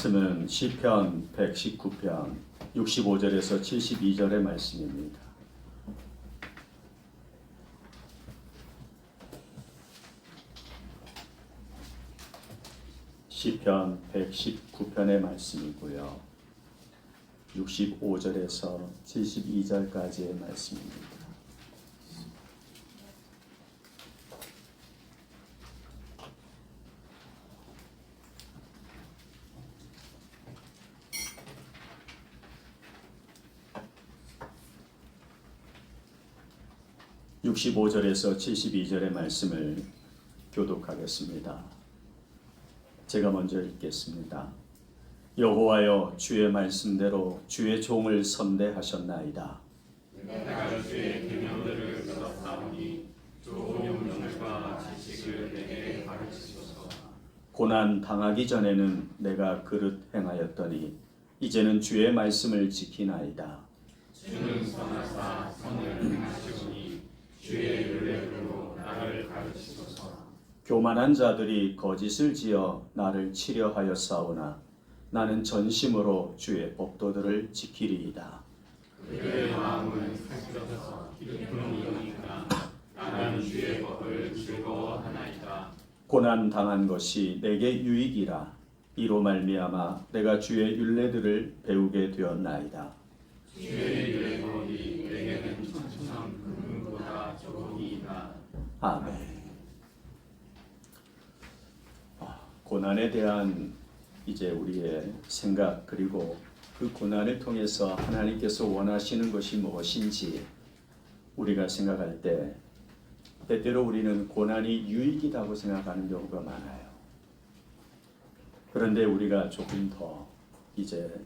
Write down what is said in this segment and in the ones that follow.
말씀은 시편 119편 65절에서 72절의 말씀입니다. 시편 119편의 말씀이고요. 65절에서 72절까지의 말씀입니다. (65절에서) (72절의) 말씀을 교독하겠습니다. 제가 먼저 읽겠습니다. 여호와여, 주의 말씀대로 주의 종을 선대하셨나이다. 내가 주의 계명들을 들었사오니 좋은 명령과 지식을 내게 가르치소서. 고난 당하기 전에는 내가 그릇 행하였더니 이제는 주의 말씀을 지키나이다. 주는 선하사 선을 행하시오니 주의 율례대로 나를 가르치소서. 교만한 자들이 거짓을 지어 나를 치려하였사오나 나는 전심으로 주의 법도들을 지키리이다. 그들의 마음은 살쪄서 깊은 이니까 나는 주의 법을 즐거워하나이다. 고난 당한 것이 내게 유익이라. 이로 말미암아 내가 주의 율례들을 배우게 되었나이다. 주의 율례법이 내게는 천천한 금보다 좋으니이다. 아멘. 고난에 대한 이제 우리의 생각, 그리고 그 고난을 통해서 하나님께서 원하시는 것이 무엇인지 우리가 생각할 때 때때로 우리는 고난이 유익이라고 생각하는 경우가 많아요. 그런데 우리가 조금 더 이제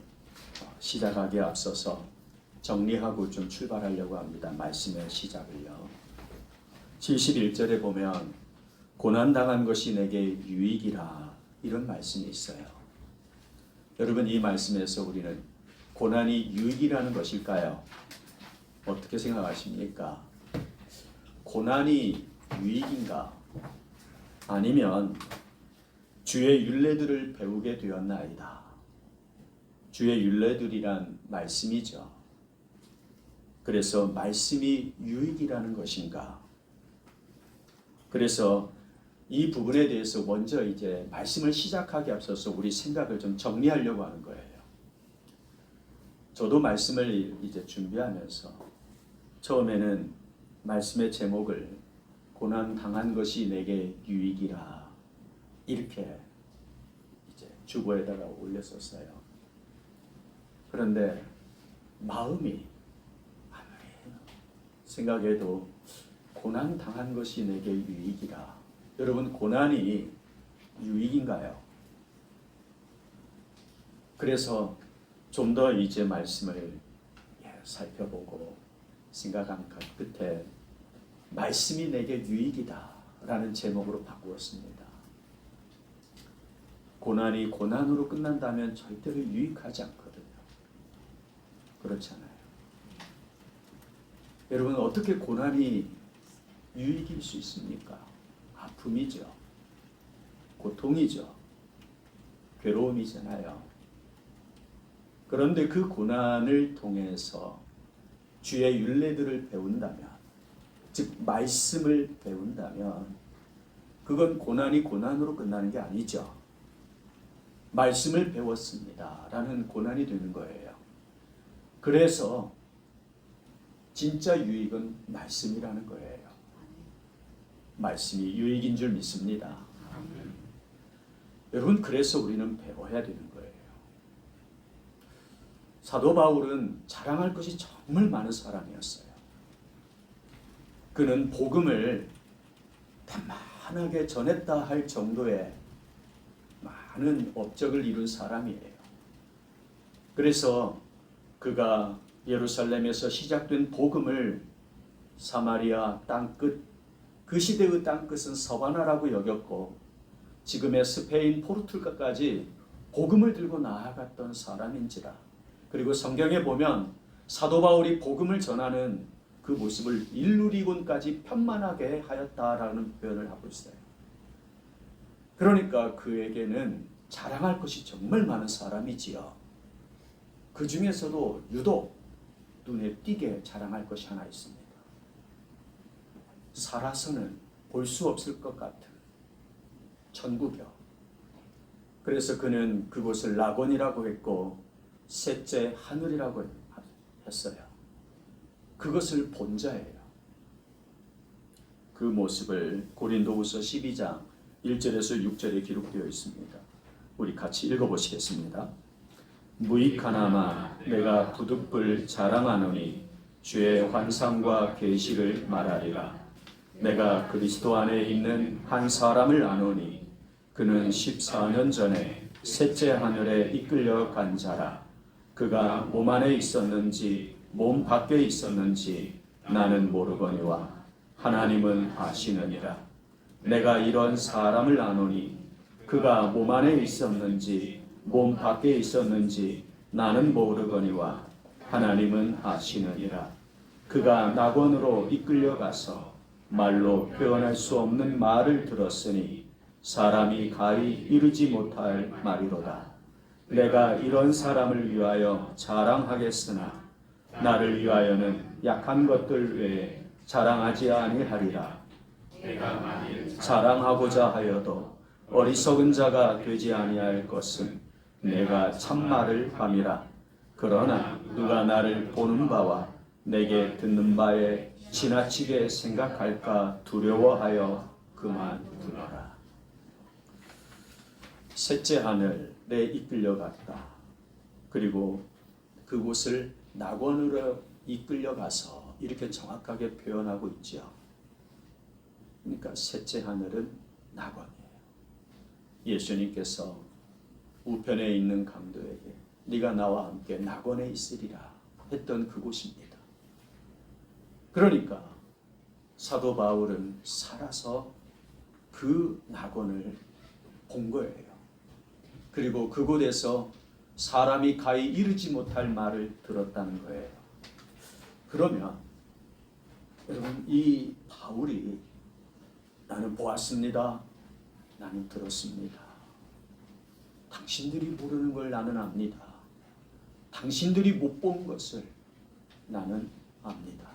시작하기에 앞서서 정리하고 좀 출발하려고 합니다. 말씀의 시작을요. 71절에 보면 고난당한 것이 내게 유익이라, 이런 말씀이 있어요. 여러분, 이 말씀에서 우리는 고난이 유익이라는 것일까요? 어떻게 생각하십니까? 고난이 유익인가? 아니면 주의 율례들을 배우게 되었나이다. 주의 율례들이란 말씀이죠. 그래서 말씀이 유익이라는 것인가? 그래서 이 부분에 대해서 먼저 이제 말씀을 시작하기 앞서서 우리 생각을 좀 정리하려고 하는 거예요. 저도 말씀을 이제 준비하면서 처음에는 말씀의 제목을 고난 당한 것이 내게 유익이라, 이렇게 이제 주보에다가 올렸었어요. 그런데 마음이 아무리 생각해도 고난 당한 것이 내게 유익이라. 여러분, 고난이 유익인가요? 그래서 좀 더 이제 말씀을 살펴보고 생각한 끝에 말씀이 내게 유익이다 라는 제목으로 바꾸었습니다. 고난이 고난으로 끝난다면 절대로 유익하지 않거든요. 그렇잖아요. 여러분, 어떻게 고난이 유익일 수 있습니까? 아픔이죠. 고통이죠. 괴로움이잖아요. 그런데 그 고난을 통해서 주의 율례들을 배운다면, 즉 말씀을 배운다면, 그건 고난이 고난으로 끝나는 게 아니죠. 말씀을 배웠습니다 라는 고난이 되는 거예요. 그래서 진짜 유익은 말씀이라는 거예요. 말씀이 유익인 줄 믿습니다. 여러분, 그래서 우리는 배워야 되는 거예요. 사도 바울은 자랑할 것이 정말 많은 사람이었어요. 그는 복음을 단만하게 전했다 할 정도의 많은 업적을 이룬 사람이에요. 그래서 그가 예루살렘에서 시작된 복음을 사마리아 땅끝, 그 시대의 땅끝은 서바나라고 여겼고 지금의 스페인, 포르투갈까지 복음을 들고 나아갔던 사람인지라. 그리고 성경에 보면 사도 바울이 복음을 전하는 그 모습을 일루리곤까지 편만하게 하였다라는 표현을 하고 있어요. 그러니까 그에게는 자랑할 것이 정말 많은 사람이지요. 그 중에서도 유독 눈에 띄게 자랑할 것이 하나 있습니다. 살아서는 볼 수 없을 것 같은 천국이요. 그래서 그는 그곳을 낙원이라고 했고 셋째 하늘이라고 했어요. 그것을 본 자예요. 그 모습을 고린도후서 12장 1절에서 6절에 기록되어 있습니다. 우리 같이 읽어보시겠습니다. 무익하나마 내가 부득불 자랑하노니 주의 환상과 계시를 말하리라. 내가 그리스도 안에 있는 한 사람을 아노니 그는 14년 전에 셋째 하늘에 이끌려 간 자라. 그가 몸 안에 있었는지 몸 밖에 있었는지 나는 모르거니와 하나님은 아시느니라. 내가 이런 사람을 아노니 그가 몸 안에 있었는지 몸 밖에 있었는지 나는 모르거니와 하나님은 아시느니라. 그가 낙원으로 이끌려가서 말로 표현할 수 없는 말을 들었으니 사람이 가히 이르지 못할 말이로다. 내가 이런 사람을 위하여 자랑하겠으나 나를 위하여는 약한 것들 외에 자랑하지 아니하리라. 내가 만일 자랑하고자 하여도 어리석은 자가 되지 아니할 것은 내가 참말을 함이라. 그러나 누가 나를 보는 바와 내게 듣는 바에 지나치게 생각할까 두려워하여 그만두노라. 셋째 하늘에 이끌려갔다. 그리고 그곳을 낙원으로 이끌려가서 이렇게 정확하게 표현하고 있죠. 그러니까 셋째 하늘은 낙원이에요. 예수님께서 우편에 있는 강도에게 네가 나와 함께 낙원에 있으리라 했던 그곳입니다. 그러니까 사도 바울은 살아서 그 낙원을 본 거예요. 그리고 그곳에서 사람이 가히 이르지 못할 말을 들었다는 거예요. 그러면 여러분, 이 바울이 나는 보았습니다, 나는 들었습니다, 당신들이 모르는 걸 나는 압니다, 당신들이 못 본 것을 나는 압니다,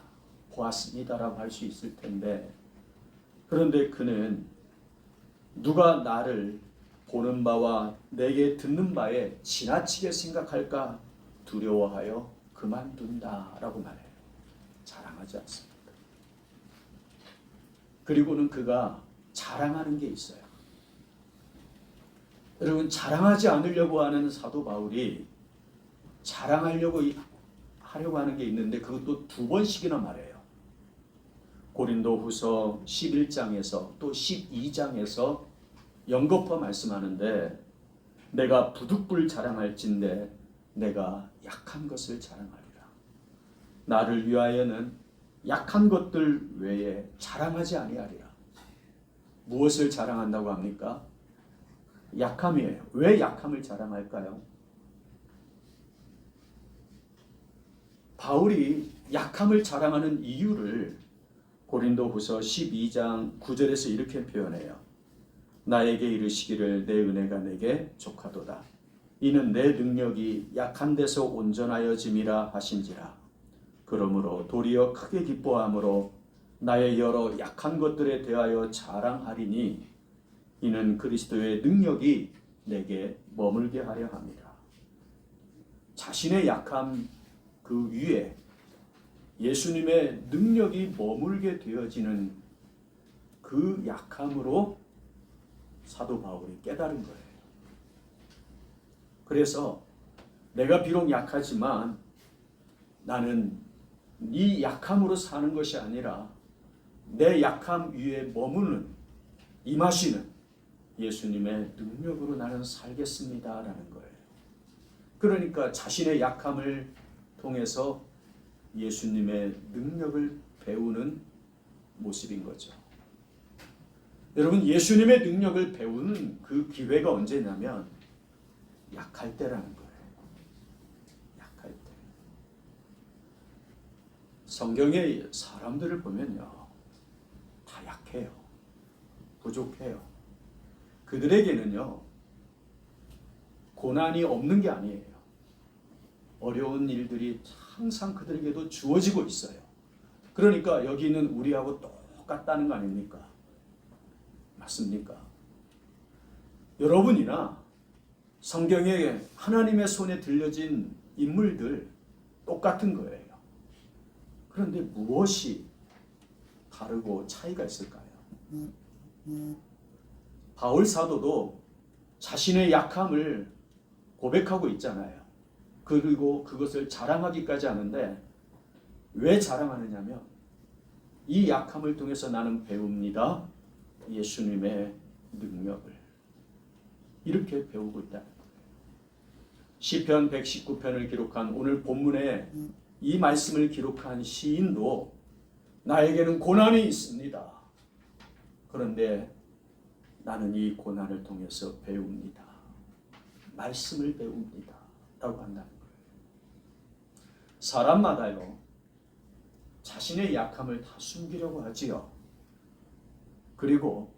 보았습니다라고 할 수 있을 텐데, 그런데 그는 누가 나를 보는 바와 내게 듣는 바에 지나치게 생각할까 두려워하여 그만둔다라고 말해요. 자랑하지 않습니다. 그리고는 그가 자랑하는 게 있어요. 여러분, 자랑하지 않으려고 하는 사도 바울이 자랑하려고 하려고 하는 게 있는데 그것도 두 번씩이나 말해요. 고린도후서 11장에서 또 12장에서 연거푸 말씀하는데 내가 부득불 자랑할진대 내가 약한 것을 자랑하리라. 나를 위하여는 약한 것들 외에 자랑하지 아니하리라. 무엇을 자랑한다고 합니까? 약함이에요. 왜 약함을 자랑할까요? 바울이 약함을 자랑하는 이유를 고린도후서 12장 9절에서 이렇게 표현해요. 나에게 이르시기를 내 은혜가 내게 족하도다. 이는 내 능력이 약한 데서 온전하여짐이라 하신지라. 그러므로 도리어 크게 기뻐함으로 나의 여러 약한 것들에 대하여 자랑하리니 이는 그리스도의 능력이 내게 머물게 하려 함이라. 자신의 약함 그 위에 예수님의 능력이 머물게 되어지는 그 약함으로 사도 바울이 깨달은 거예요. 그래서 내가 비록 약하지만 나는 이 약함으로 사는 것이 아니라 내 약함 위에 머무는 임하시는 예수님의 능력으로 나는 살겠습니다라는 거예요. 그러니까 자신의 약함을 통해서 예수님의 능력을 배우는 모습인 거죠. 여러분, 예수님의 능력을 배우는 그 기회가 언제냐면 약할 때라는 거예요. 약할 때. 성경의 사람들을 보면요, 다 약해요. 부족해요. 그들에게는요, 고난이 없는 게 아니에요. 어려운 일들이 항상 그들에게도 주어지고 있어요. 그러니까 여기는 우리하고 똑같다는 거 아닙니까? 맞습니까? 여러분이나 성경에 하나님의 손에 들려진 인물들 똑같은 거예요. 그런데 무엇이 다르고 차이가 있을까요? 바울 사도도 자신의 약함을 고백하고 있잖아요. 그리고 그것을 자랑하기까지 하는데 왜 자랑하느냐면 이 약함을 통해서 나는 배웁니다. 예수님의 능력을. 이렇게 배우고 있다. 시편 119편을 기록한 오늘 본문에 이 말씀을 기록한 시인도 나에게는 고난이 있습니다. 그런데 나는 이 고난을 통해서 배웁니다. 말씀을 배웁니다. 라고 한다는 거예요. 사람마다요, 자신의 약함을 다 숨기려고 하지요. 그리고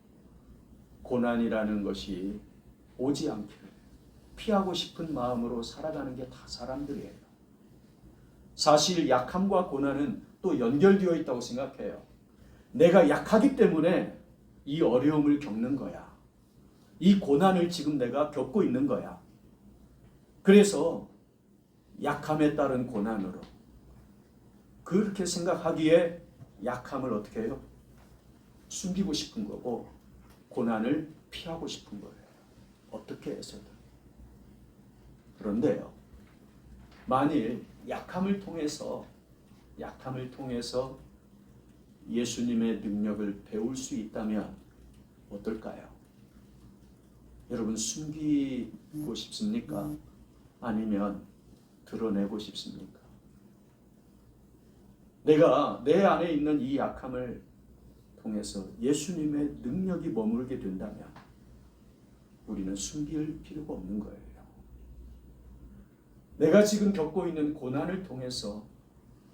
고난이라는 것이 오지 않기를 피하고 싶은 마음으로 살아가는 게 다 사람들이에요. 사실 약함과 고난은 또 연결되어 있다고 생각해요. 내가 약하기 때문에 이 어려움을 겪는 거야. 이 고난을 지금 내가 겪고 있는 거야. 그래서 약함에 따른 고난으로 그렇게 생각하기에 약함을 어떻게 해요? 숨기고 싶은 거고 고난을 피하고 싶은 거예요. 어떻게 해서든. 그런데요, 만일 약함을 통해서 예수님의 능력을 배울 수 있다면 어떨까요? 여러분 숨기고 싶습니까? 아니면 드러내고 싶습니까? 내가 내 안에 있는 이 약함을 통해서 예수님의 능력이 머물게 된다면 우리는 숨길 필요가 없는 거예요. 내가 지금 겪고 있는 고난을 통해서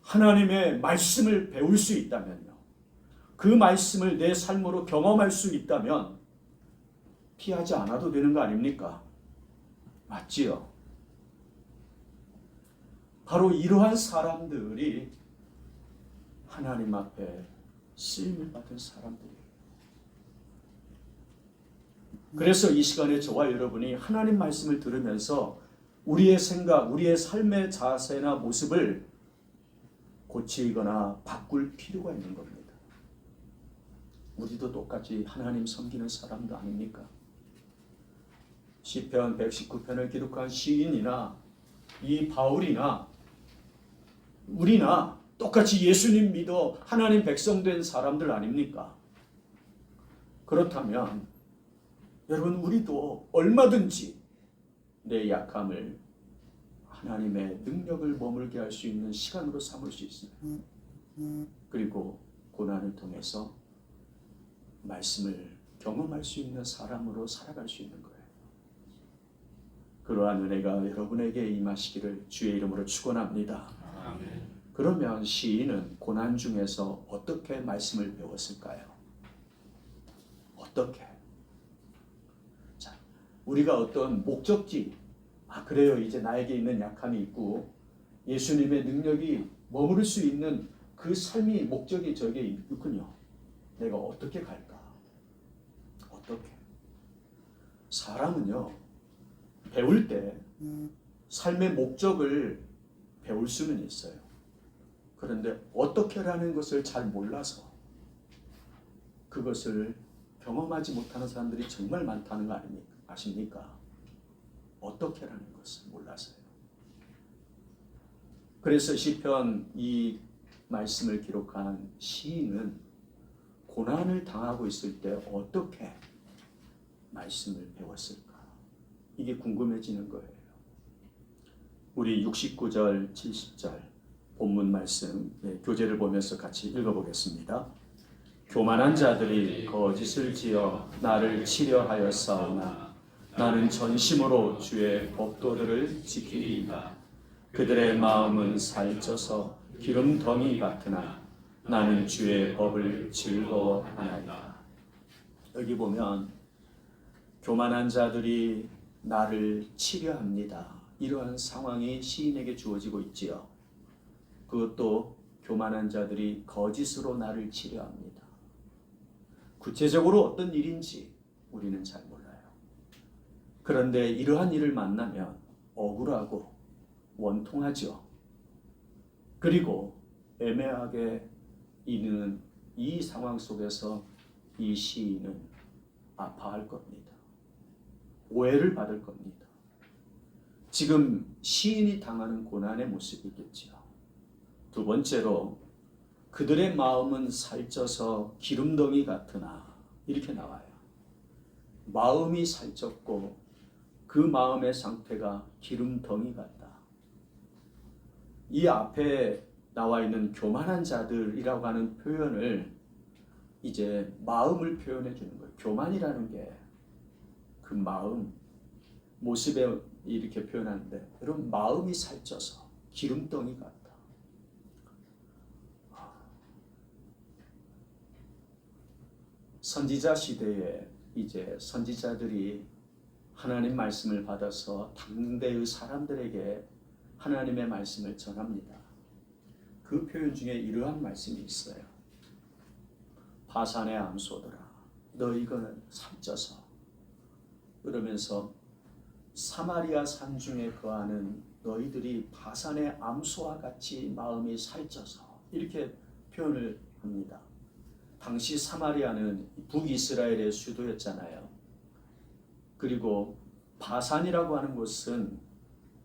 하나님의 말씀을 배울 수 있다면요. 그 말씀을 내 삶으로 경험할 수 있다면 피하지 않아도 되는 거 아닙니까? 맞지요? 바로 이러한 사람들이 하나님 앞에 쓰임을 받은 사람들이에요. 그래서 이 시간에 저와 여러분이 하나님 말씀을 들으면서 우리의 생각, 우리의 삶의 자세나 모습을 고치거나 바꿀 필요가 있는 겁니다. 우리도 똑같이 하나님 섬기는 사람도 아닙니까? 시편 119편을 기록한 시인이나 이 바울이나 우리나 똑같이 예수님 믿어 하나님 백성 된 사람들 아닙니까? 그렇다면 여러분 우리도 얼마든지 내 약함을 하나님의 능력을 머물게 할 수 있는 시간으로 삼을 수 있습니다. 그리고 고난을 통해서 말씀을 경험할 수 있는 사람으로 살아갈 수 있는 거예요. 그러한 은혜가 여러분에게 임하시기를 주의 이름으로 축원합니다. 아멘. 그러면 시인은 고난 중에서 어떻게 말씀을 배웠을까요? 어떻게? 자, 우리가 어떤 목적지, 그래요. 이제 나에게 있는 약함이 있고 예수님의 능력이 머무를 수 있는 그 삶이 목적이 저게 있군요. 내가 어떻게 갈까? 어떻게? 사람은요, 배울 때 삶의 목적을 배울 수는 있어요. 그런데 어떻게라는 것을 잘 몰라서 그것을 경험하지 못하는 사람들이 정말 많다는 거 아십니까? 어떻게라는 것을 몰라서요. 그래서 시편 이 말씀을 기록한 시인은 고난을 당하고 있을 때 어떻게 말씀을 배웠을까? 이게 궁금해지는 거예요. 우리 69절, 70절 본문 말씀 교재를 보면서 같이 읽어보겠습니다. 교만한 자들이 거짓을 지어 나를 치려하였사오나 나는 전심으로 주의 법도들을 지키리이다. 그들의 마음은 살쪄서 기름덩이 같으나 나는 주의 법을 즐거워하나이다. 여기 보면 교만한 자들이 나를 치려합니다. 이러한 상황이 시인에게 주어지고 있지요. 그것도 교만한 자들이 거짓으로 나를 치려합니다. 구체적으로 어떤 일인지 우리는 잘 몰라요. 그런데 이러한 일을 만나면 억울하고 원통하죠. 그리고 애매하게 있는 이 상황 속에서 이 시인은 아파할 겁니다. 오해를 받을 겁니다. 지금 시인이 당하는 고난의 모습이겠지요. 두 번째로 그들의 마음은 살쪄서 기름덩이 같으나 이렇게 나와요. 마음이 살쪘고 그 마음의 상태가 기름덩이 같다. 이 앞에 나와 있는 교만한 자들이라고 하는 표현을 이제 마음을 표현해 주는 거예요. 교만이라는 게 그 마음, 모습에 이렇게 표현하는데 여러분 마음이 살쪄서 기름덩이 같다. 선지자 시대에 이제 선지자들이 하나님 말씀을 받아서 당대의 사람들에게 하나님의 말씀을 전합니다. 그 표현 중에 이러한 말씀이 있어요. 바산의 암소들아 너희는 살쪄서 그러면서 사마리아 산중에 거하는 너희들이 바산의 암소와 같이 마음이 살쪄서 이렇게 표현을 합니다. 당시 사마리아는 북이스라엘의 수도였잖아요. 그리고 바산이라고 하는 곳은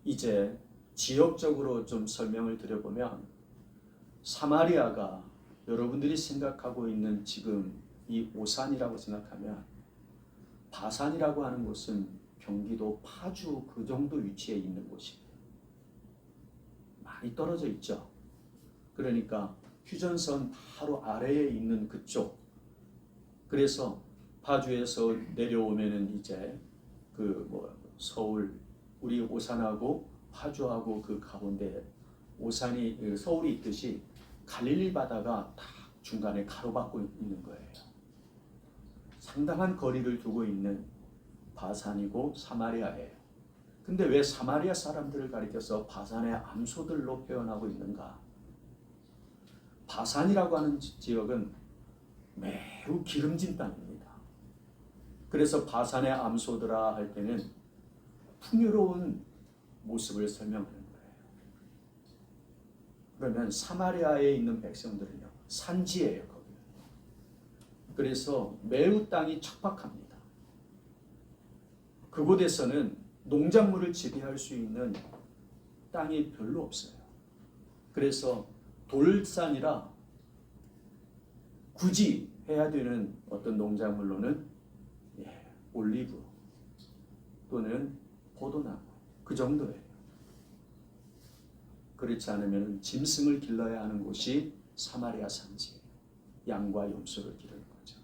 이제 지역적으로 좀 설명을 드려보면 사마리아가 여러분들이 생각하고 있는 지금 이 오산이라고 생각하면 바산이라고 하는 곳은 경기도 파주 그 정도 위치에 있는 곳이에요. 많이 떨어져 있죠. 그러니까 휴전선 바로 아래에 있는 그쪽. 그래서 파주에서 내려오면은 이제 서울 우리 오산하고 파주하고 그 가운데 오산이 서울이 있듯이 갈릴리 바다가 딱 중간에 가로막고 있는 거예요. 상당한 거리를 두고 있는 바산이고 사마리아예요. 근데 왜 사마리아 사람들을 가리켜서 바산의 암소들로 표현하고 있는가? 바산이라고 하는 지역은 매우 기름진 땅입니다. 그래서 바산의 암소들아 할 때는 풍요로운 모습을 설명하는 거예요. 그러면 사마리아에 있는 백성들은요, 산지예요, 거기는. 그래서 매우 땅이 척박합니다. 그곳에서는 농작물을 재배할 수 있는 땅이 별로 없어요. 그래서 돌산이라 굳이 해야 되는 어떤 농작물로는 올리브 또는 포도나무 그 정도예요. 그렇지 않으면 짐승을 길러야 하는 곳이 사마리아 산지예요. 양과 염소를 기르는 거죠.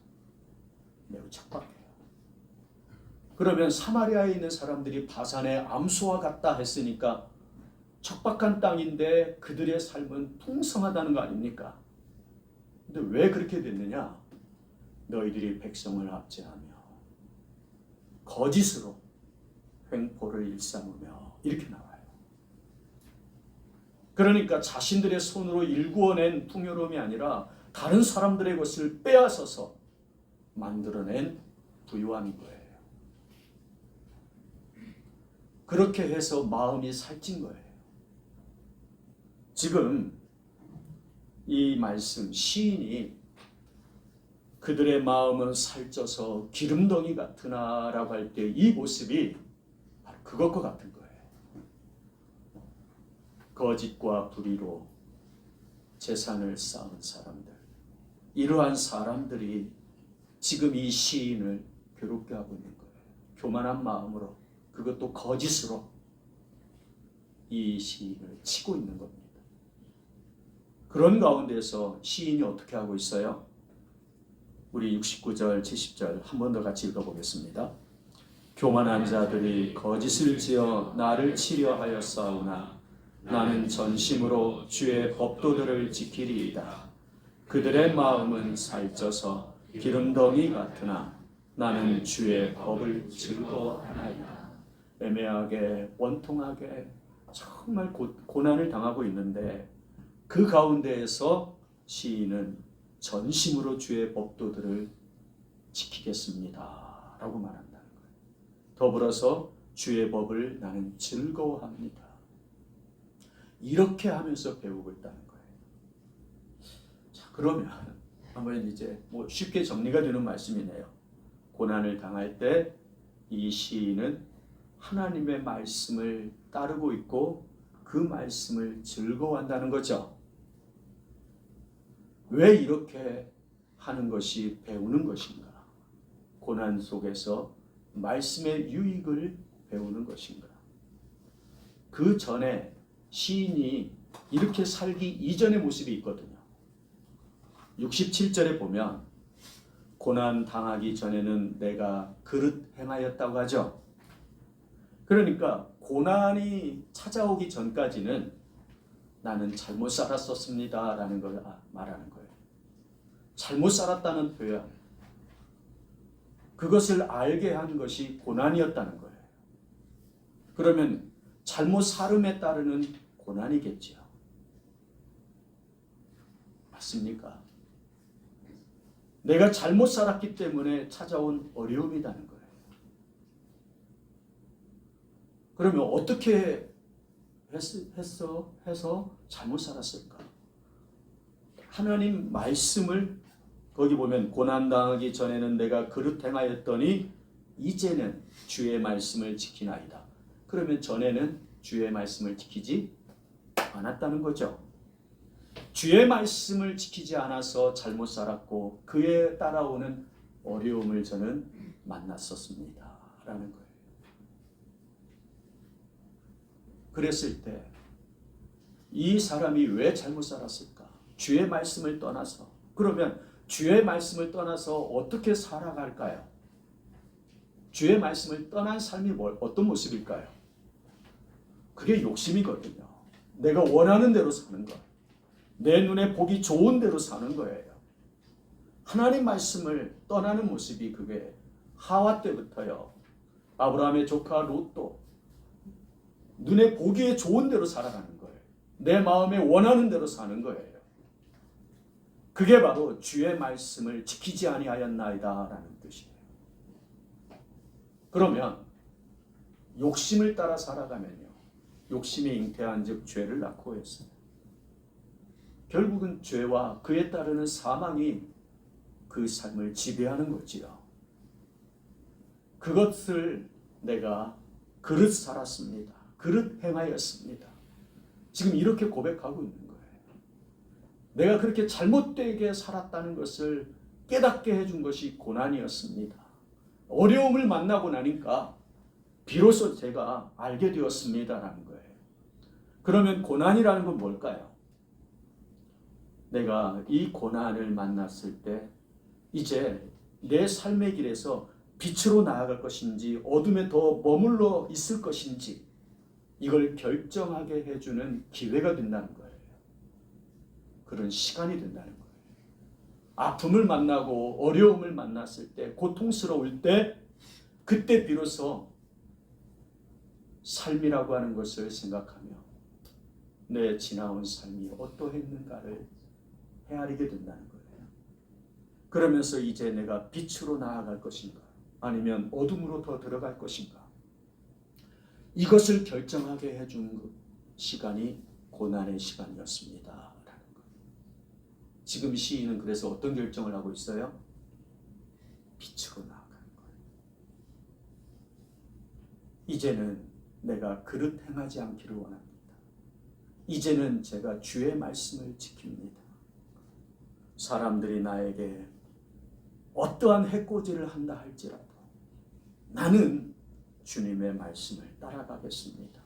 매우 척박해요. 그러면 사마리아에 있는 사람들이 바산의 암소와 같다 했으니까 척박한 땅인데 그들의 삶은 풍성하다는 거 아닙니까? 근데 왜 그렇게 됐느냐? 너희들이 백성을 압제하며 거짓으로 횡포를 일삼으며 이렇게 나와요. 그러니까 자신들의 손으로 일구어낸 풍요로움이 아니라 다른 사람들의 것을 빼앗아서 만들어낸 부유함인 거예요. 그렇게 해서 마음이 살찐 거예요. 지금 이 말씀 시인이 그들의 마음은 살쪄서 기름덩이 같으나 라고 할 때 이 모습이 바로 그것과 같은 거예요. 거짓과 불의로 재산을 쌓은 사람들, 이러한 사람들이 지금 이 시인을 괴롭게 하고 있는 거예요. 교만한 마음으로, 그것도 거짓으로 이 시인을 치고 있는 겁니다. 그런 가운데서 시인이 어떻게 하고 있어요? 우리 69절, 70절 한 번 더 같이 읽어보겠습니다. 교만한 자들이 거짓을 지어 나를 치려 하였사오나 나는 전심으로 주의 법도들을 지키리이다. 그들의 마음은 살쪄서 기름덩이 같으나 나는 주의 법을 즐거워하나이다. 애매하게 원통하게 정말 고난을 당하고 있는데 그 가운데에서 시인은 전심으로 주의 법도들을 지키겠습니다 라고 말한다는 거예요. 더불어서 주의 법을 나는 즐거워합니다. 이렇게 하면서 배우고 있다는 거예요. 자, 그러면 한번 이제 쉽게 정리가 되는 말씀이네요. 고난을 당할 때 이 시인은 하나님의 말씀을 따르고 있고 그 말씀을 즐거워한다는 거죠. 왜 이렇게 하는 것이 배우는 것인가? 고난 속에서 말씀의 유익을 배우는 것인가? 그 전에 시인이 이렇게 살기 이전의 모습이 있거든요. 67절에 보면 고난 당하기 전에는 내가 그릇 행하였다고 하죠. 그러니까 고난이 찾아오기 전까지는 나는 잘못 살았었습니다 라는 걸 말하는 거예요. 잘못 살았다는 표현, 그것을 알게 한 것이 고난이었다는 거예요. 그러면 잘못 살음에 따르는 고난이겠지요. 맞습니까? 내가 잘못 살았기 때문에 찾아온 어려움이라는 거예요. 그러면 어떻게 해서 잘못 살았을까? 하나님 말씀을 거기 보면 고난당하기 전에는 내가 그릇 행하였더니 이제는 주의 말씀을 지키나이다. 그러면 전에는 주의 말씀을 지키지 않았다는 거죠. 주의 말씀을 지키지 않아서 잘못 살았고 그에 따라오는 어려움을 저는 만났었습니다 라는 거예요. 그랬을 때 이 사람이 왜 잘못 살았을까? 주의 말씀을 떠나서. 그러면 주의 말씀을 떠나서 어떻게 살아갈까요? 주의 말씀을 떠난 삶이 어떤 모습일까요? 그게 욕심이거든요. 내가 원하는 대로 사는 것. 내 눈에 보기 좋은 대로 사는 거예요. 하나님 말씀을 떠나는 모습이 그게 하와 때부터요. 아브라함의 조카 롯도 눈에 보기에 좋은 대로 살아가는 거예요. 내 마음에 원하는 대로 사는 거예요. 그게 바로 주의 말씀을 지키지 아니하였나이다 라는 뜻이에요. 그러면 욕심을 따라 살아가면요. 욕심이 잉태한 즉 죄를 낳고 했어요. 결국은 죄와 그에 따르는 사망이 그 삶을 지배하는 거지요. 그것을 내가 그릇 살았습니다. 그릇 행하였습니다. 지금 이렇게 고백하고 있는 거예요. 내가 그렇게 잘못되게 살았다는 것을 깨닫게 해준 것이 고난이었습니다. 어려움을 만나고 나니까 비로소 제가 알게 되었습니다라는 거예요. 그러면 고난이라는 건 뭘까요? 내가 이 고난을 만났을 때 이제 내 삶의 길에서 빛으로 나아갈 것인지 어둠에 더 머물러 있을 것인지 이걸 결정하게 해주는 기회가 된다는 거예요. 그런 시간이 된다는 거예요. 아픔을 만나고 어려움을 만났을 때, 고통스러울 때, 그때 비로소 삶이라고 하는 것을 생각하며 내 지나온 삶이 어떠했는가를 헤아리게 된다는 거예요. 그러면서 이제 내가 빛으로 나아갈 것인가 아니면 어둠으로 더 들어갈 것인가 이것을 결정하게 해준 그 시간이 고난의 시간이었습니다 라는 거예요. 지금 시인은 그래서 어떤 결정을 하고 있어요? 빛으로 나아가는 거예요. 이제는 내가 그릇 행하지 않기를 원합니다. 이제는 제가 주의 말씀을 지킵니다. 사람들이 나에게 어떠한 해코지를 한다 할지라도 나는 주님의 말씀을 따라가겠습니다.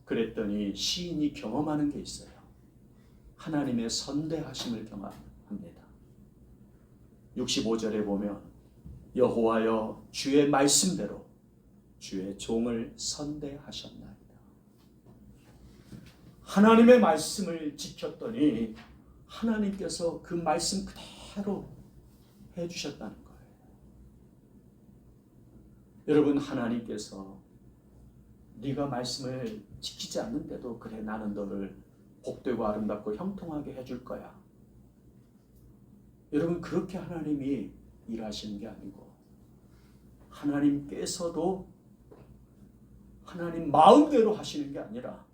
그랬더니 시인이 경험하는 게 있어요. 하나님의 선대하심을 경험합니다. 65절에 보면 여호와여 주의 말씀대로 주의 종을 선대하셨나이다. 하나님의 말씀을 지켰더니 하나님께서 그 말씀 그대로 해주셨다는 거예요. 여러분, 하나님께서 네가 말씀을 지키지 않는데도 그래 나는 너를 복되고 아름답고 형통하게 해줄 거야. 여러분 그렇게 하나님이 일하시는 게 아니고 하나님께서도 하나님 마음대로 하시는 게 아니라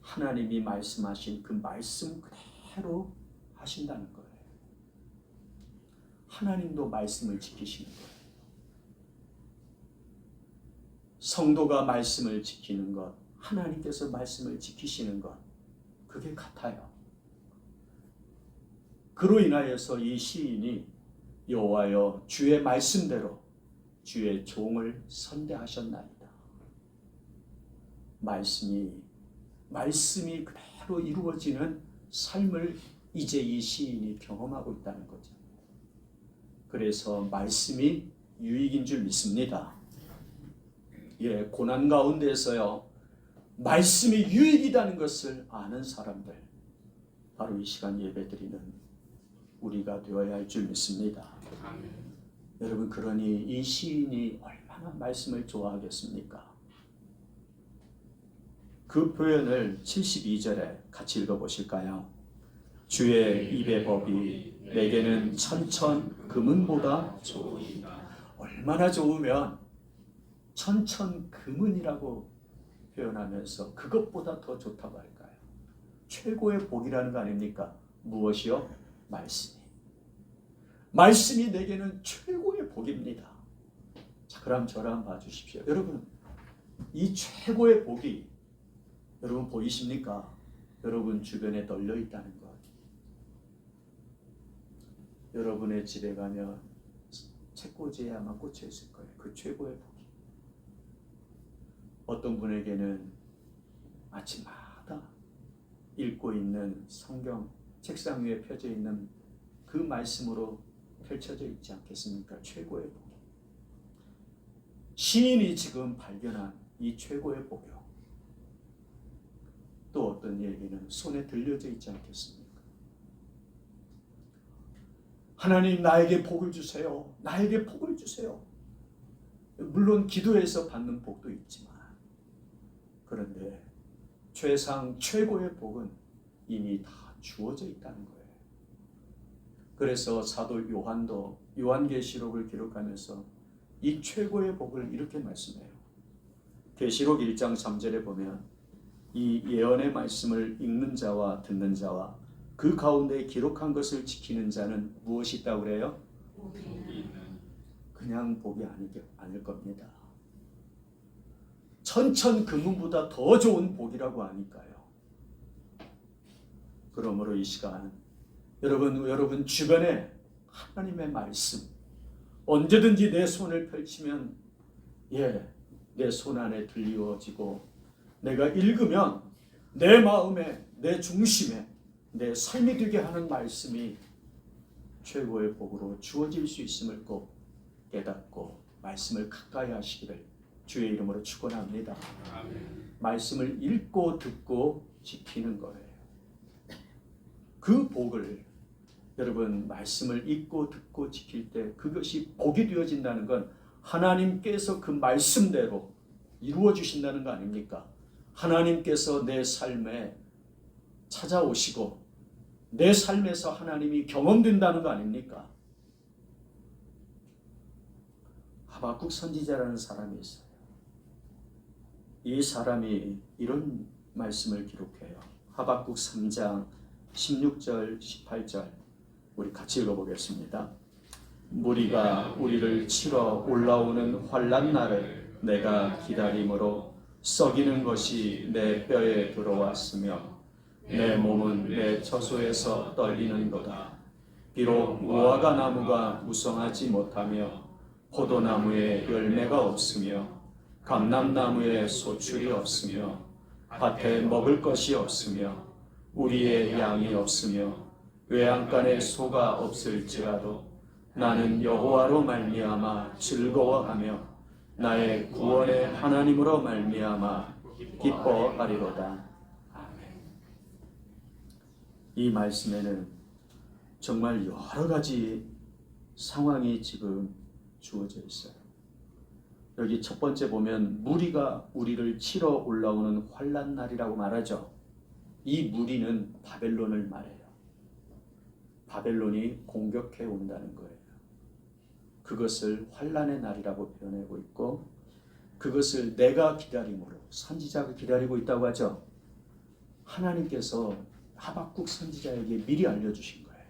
하나님이 말씀하신 그 말씀 그대로 하신다는 거예요. 하나님도 말씀을 지키시는 거예요. 성도가 말씀을 지키는 것, 하나님께서 말씀을 지키시는 것, 그게 같아요. 그로 인하여서 이 시인이 여호와여 주의 말씀대로 주의 종을 선대하셨나이다. 말씀이 그대로 이루어지는 삶을 이제 이 시인이 경험하고 있다는 거죠. 그래서 말씀이 유익인 줄 믿습니다. 예, 고난 가운데서요 말씀이 유익이라는 것을 아는 사람들, 바로 이 시간 예배드리는 우리가 되어야 할 줄 믿습니다. 여러분 그러니 이 시인이 얼마나 말씀을 좋아하겠습니까? 그 표현을 72절에 같이 읽어보실까요? 주의 입의 법이 내게는 천천 금은보다 좋으니까. 얼마나 좋으면 천천 금은이라고 표현하면서 그것보다 더 좋다고 할까요? 최고의 복이라는 거 아닙니까? 무엇이요? 말씀이 내게는 최고의 복입니다. 자, 그럼 저를 한번 봐주십시오. 여러분 이 최고의 복이 여러분 보이십니까? 여러분 주변에 널려 있다는 것. 여러분의 집에 가면 책꽂이에 아마 꽂혀 있을 거예요. 그 최고의 복이. 어떤 분에게는 아침마다 읽고 있는 성경 책상 위에 펴져 있는 그 말씀으로 펼쳐져 있지 않겠습니까? 최고의 복이. 시인이 지금 발견한 이 최고의 복이요. 또 어떤 얘기는 손에 들려져 있지 않겠습니까? 하나님 나에게 복을 주세요. 나에게 복을 주세요. 물론 기도해서 받는 복도 있지만 그런데 최상 최고의 복은 이미 다 주어져 있다는 거예요. 그래서 사도 요한도 요한계시록을 기록하면서 이 최고의 복을 이렇게 말씀해요. 계시록 1장 3절에 보면 이 예언의 말씀을 읽는 자와 듣는 자와 그 가운데 기록한 것을 지키는 자는 무엇이 있다고 그래요? 그냥 복이 아닐 겁니다. 천천 금은보다 더 좋은 복이라고 하니까요. 그러므로 이 시간 여러분 주변에 하나님의 말씀 언제든지 내 손을 펼치면 내 손 안에 들리워지고 내가 읽으면 내 마음에 내 중심에 내 삶이 되게 하는 말씀이 최고의 복으로 주어질 수 있음을 꼭 깨닫고 말씀을 가까이 하시기를 주의 이름으로 축원합니다. 말씀을 읽고 듣고 지키는 거예요. 그 복을 여러분 말씀을 읽고 듣고 지킬 때 그것이 복이 되어진다는 건 하나님께서 그 말씀대로 이루어 주신다는 거 아닙니까? 하나님께서 내 삶에 찾아오시고 내 삶에서 하나님이 경험된다는 거 아닙니까? 하박국 선지자라는 사람이 있어요. 이 사람이 이런 말씀을 기록해요. 하박국 3장 16절 18절 우리 같이 읽어보겠습니다. 무리가 우리를 치러 올라오는 환난 날을 내가 기다림으로 썩이는 것이 내 뼈에 들어왔으며 내 몸은 내 처소에서 떨리는도다. 비록 무화과 나무가 무성하지 못하며 포도나무에 열매가 없으며 감람나무에 소출이 없으며 밭에 먹을 것이 없으며 우리의 양이 없으며 외양간에 소가 없을지라도 나는 여호와로 말미암아 즐거워하며 나의 구원의 하나님으로 말미암아 기뻐하리로다. 아멘. 이 말씀에는 정말 여러 가지 상황이 지금 주어져 있어요. 여기 첫 번째 보면 무리가 우리를 치러 올라오는 환난 날이라고 말하죠. 이 무리는 바벨론을 말해요. 바벨론이 공격해 온다는 거예요. 그것을 환난의 날이라고 표현하고 있고, 그것을 내가 기다림으로, 선지자가 기다리고 있다고 하죠. 하나님께서 하박국 선지자에게 미리 알려주신 거예요.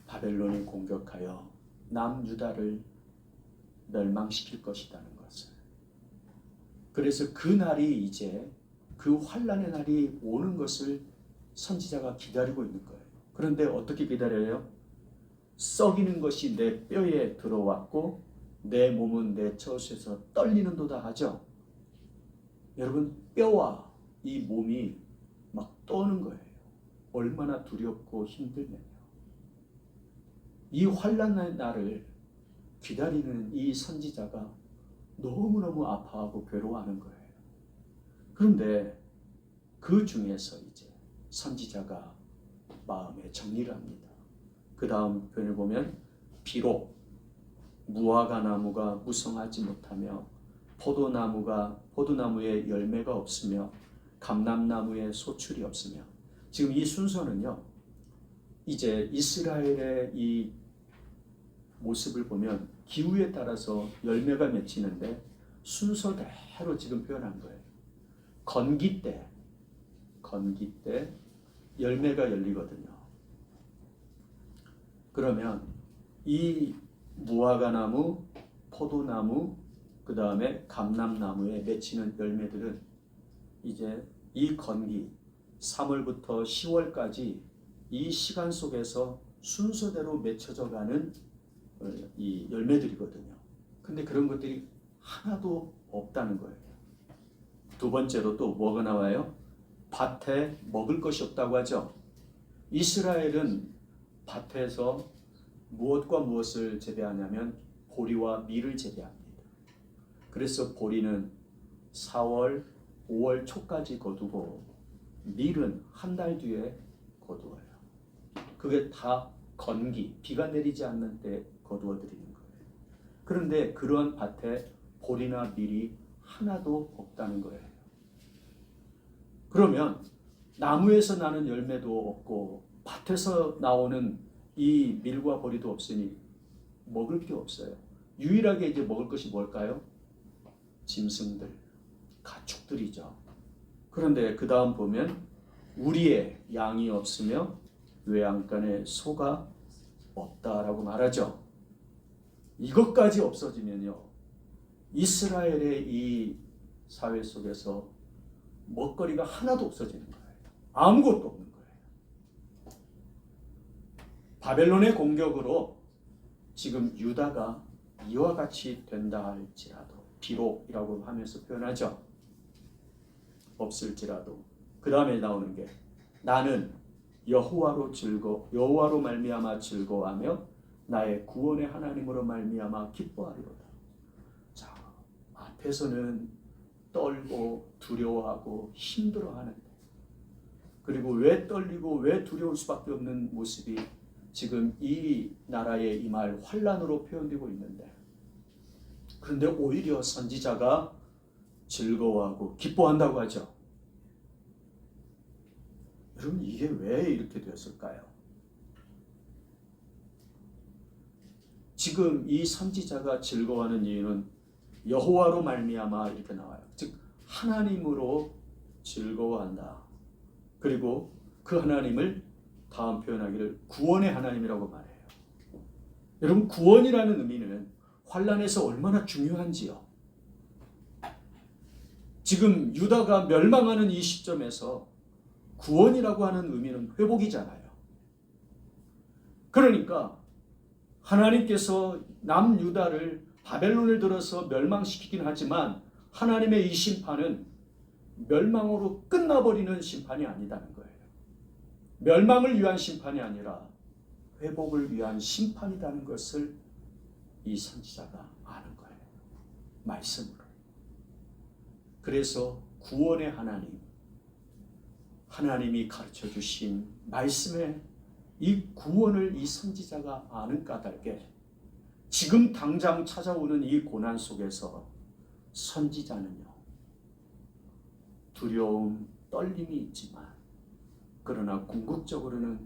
바벨론이 공격하여 남유다를 멸망시킬 것이라는 것을. 그래서 그 날이 이제, 그 환난의 날이 오는 것을 선지자가 기다리고 있는 거예요. 그런데 어떻게 기다려요? 썩이는 것이 내 뼈에 들어왔고 내 몸은 내 젖에서 떨리는도다 하죠. 여러분, 뼈와 이 몸이 막 떠는 거예요. 얼마나 두렵고 힘들면요. 이 환난의 날을 기다리는 이 선지자가 너무너무 아파하고 괴로워하는 거예요. 그런데 그 중에서 이제 선지자가 마음에 정리를 합니다. 그 다음 편을 보면 비록 무화과 나무가 무성하지 못하며 포도나무에 열매가 없으며 감람나무에 소출이 없으며, 지금 이 순서는요, 이제 이스라엘의 이 모습을 보면 기후에 따라서 열매가 맺히는데 순서대로 지금 표현한 거예요. 건기 때 열매가 열리거든요. 그러면 이 무화과나무, 포도나무, 그 다음에 감람나무에 맺히는 열매들은 이제 이 건기 3월부터 10월까지 이 시간 속에서 순서대로 맺혀져 가는 이 열매들이거든요. 근데 그런 것들이 하나도 없다는 거예요. 두 번째로 또 뭐가 나와요? 밭에 먹을 것이 없다고 하죠. 이스라엘은 밭에서 무엇과 무엇을 재배하냐면 보리와 밀을 재배합니다. 그래서 보리는 4월, 5월 초까지 거두고 밀은 한 달 뒤에 거두어요. 그게 다 건기, 비가 내리지 않는 때 거두어 드리는 거예요. 그런데 그러한 밭에 보리나 밀이 하나도 없다는 거예요. 그러면 나무에서 나는 열매도 없고 밭에서 나오는 이 밀과 보리도 없으니 먹을 게 없어요. 유일하게 이제 먹을 것이 뭘까요? 짐승들, 가축들이죠. 그런데 그 다음 보면 우리의 양이 없으며 외양간에 소가 없다라고 말하죠. 이것까지 없어지면요, 이스라엘의 이 사회 속에서 먹거리가 하나도 없어지는 거예요. 아무것도 없는 거예요. 바벨론의 공격으로 지금 유다가 이와 같이 된다 할지라도, 비록이라고 하면서 표현하죠. 없을지라도. 그 다음에 나오는 게 나는 여호와로 말미암아 즐거워하며 나의 구원의 하나님으로 말미암아 기뻐하리로다. 자, 앞에서는 떨고 두려워하고 힘들어하는데, 그리고 왜 떨리고 왜 두려울 수밖에 없는 모습이 지금 이 나라에 임할 환란으로 표현되고 있는데, 그런데 오히려 선지자가 즐거워하고 기뻐한다고 하죠. 여러분, 이게 왜 이렇게 되었을까요? 지금 이 선지자가 즐거워하는 이유는 여호와로 말미암아 이렇게 나와요. 즉 하나님으로 즐거워한다. 그리고 그 하나님을 다음 표현하기를 구원의 하나님이라고 말해요. 여러분, 구원이라는 의미는 환란에서 얼마나 중요한지요. 지금 유다가 멸망하는 이 시점에서 구원이라고 하는 의미는 회복이잖아요. 그러니까 하나님께서 남유다를 바벨론을 들어서 멸망시키긴 하지만 하나님의 이 심판은 멸망으로 끝나버리는 심판이 아니다는 거예요. 멸망을 위한 심판이 아니라 회복을 위한 심판이라는 것을 이 선지자가 아는 거예요. 말씀으로. 그래서 구원의 하나님, 하나님이 가르쳐 주신 말씀의 이 구원을 이 선지자가 아는 까닭에 지금 당장 찾아오는 이 고난 속에서 선지자는요, 두려움, 떨림이 있지만 그러나 궁극적으로는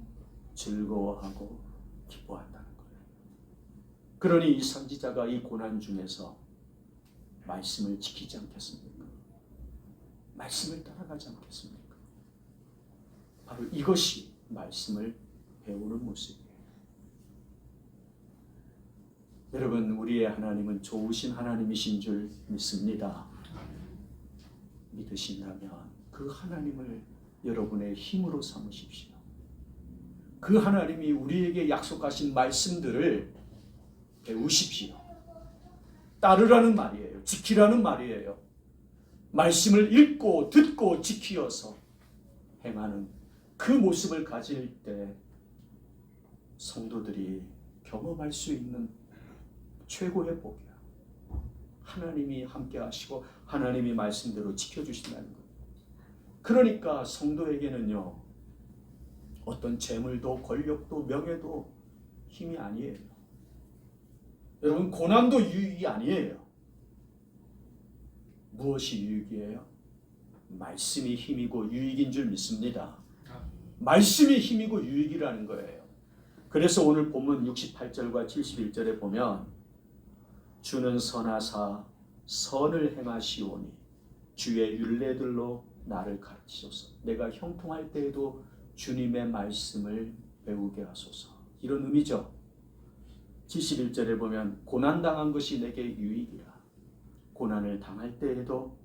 즐거워하고 기뻐한다는 거예요. 그러니 이 선지자가 이 고난 중에서 말씀을 지키지 않겠습니까? 말씀을 따라가지 않겠습니까? 바로 이것이 말씀을 배우는 모습이에요. 여러분, 우리의 하나님은 좋으신 하나님이신 줄 믿습니다. 믿으신다면 그 하나님을 여러분의 힘으로 삼으십시오. 그 하나님이 우리에게 약속하신 말씀들을 배우십시오. 따르라는 말이에요. 지키라는 말이에요. 말씀을 읽고 듣고 지키어서 행하는 그 모습을 가질 때 성도들이 경험할 수 있는 최고의 복이야. 하나님이 함께 하시고 하나님이 말씀대로 지켜주신다는 거예요. 그러니까 성도에게는요, 어떤 재물도 권력도 명예도 힘이 아니에요. 여러분, 고난도 유익이 아니에요. 무엇이 유익이에요? 말씀이 힘이고 유익인 줄 믿습니다. 말씀이 힘이고 유익이라는 거예요. 그래서 오늘 본문 68절과 71절에 보면 주는 선하사 선을 행하시오니 주의 율례들로 나를 가르치소서. 내가 형통할 때에도 주님의 말씀을 배우게 하소서. 이런 의미죠. 71절에 보면 고난당한 것이 내게 유익이라. 고난을 당할 때에도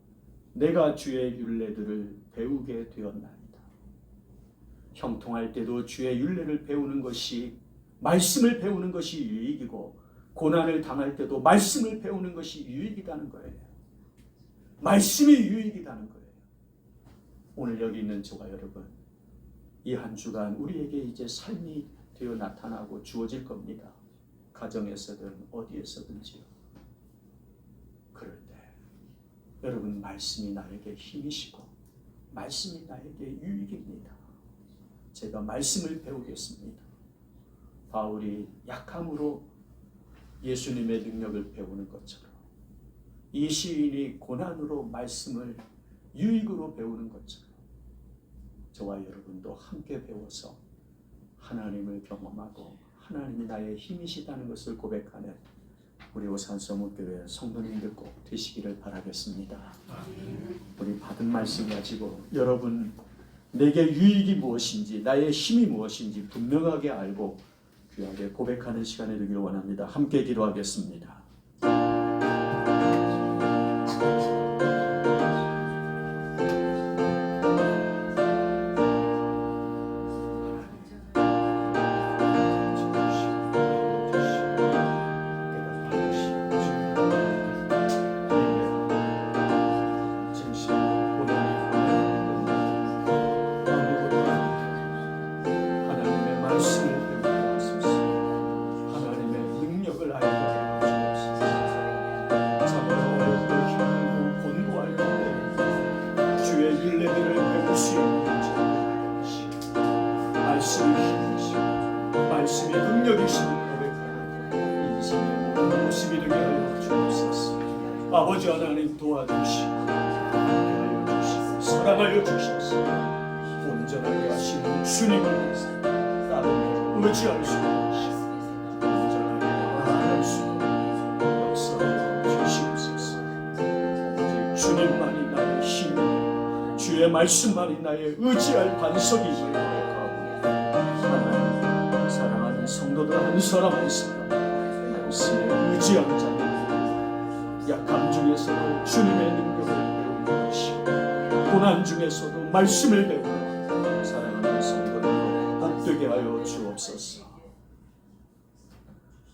내가 주의 율례들을 배우게 되었나이다. 형통할 때도 주의 율례를 배우는 것이, 말씀을 배우는 것이 유익이고, 고난을 당할 때도 말씀을 배우는 것이 유익이라는 거예요. 말씀이 유익이라는 거예요. 오늘 여기 있는 저와 여러분, 이 한 주간 우리에게 이제 삶이 되어 나타나고 주어질 겁니다. 가정에서든 어디에서든지요. 그럴 때 여러분, 말씀이 나에게 힘이시고 말씀이 나에게 유익입니다. 제가 말씀을 배우겠습니다. 바울이 약함으로 예수님의 능력을 배우는 것처럼, 이 시인이 고난으로 말씀을 유익으로 배우는 것처럼 저와 여러분도 함께 배워서 하나님을 경험하고 하나님이 나의 힘이시다는 것을 고백하는 우리 오산서목교회 성도님들 꼭 되시기를 바라겠습니다. 우리 받은 말씀 가지고 여러분, 내게 유익이 무엇인지, 나의 힘이 무엇인지 분명하게 알고 귀하게 고백하는 시간이 되기를 원합니다. 함께 기도하겠습니다. 말씀이 능력이심을 고백하는 인생의 모든 모습이 되게 하여 주옵소서. 아버지 하나님 도와주시고 함께하여 주시고 사랑하여 주셔서 온전하게 하시는 주님을 따르며 의지할 수 있으시고 온전하게 나아갈 수 있는 역사하여 주시옵소서. 아버지, 주님만이 나의 힘이요 주의 말씀만이 나의 의지할 반석임을 고백하고 성도들 한 사람 한 사람 말씀에 의지한 자들, 약함 중에서도 주님의 능력을 배우는 것이고 고난 중에서도 말씀을 배우는 사랑하는 성도들로 복되게 하여 주옵소서.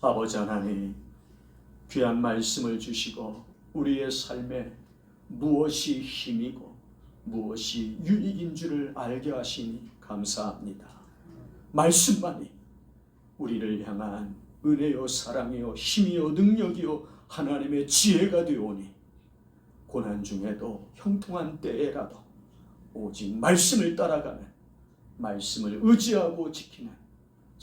아버지 하나님, 귀한 말씀을 주시고 우리의 삶에 무엇이 힘이고 무엇이 유익인 줄을 알게 하시니 감사합니다. 말씀만이 우리를 향한 은혜요 사랑이요 힘이요 능력이요 하나님의 지혜가 되오니 고난 중에도 형통한 때에라도 오직 말씀을 따라가는, 말씀을 의지하고 지키는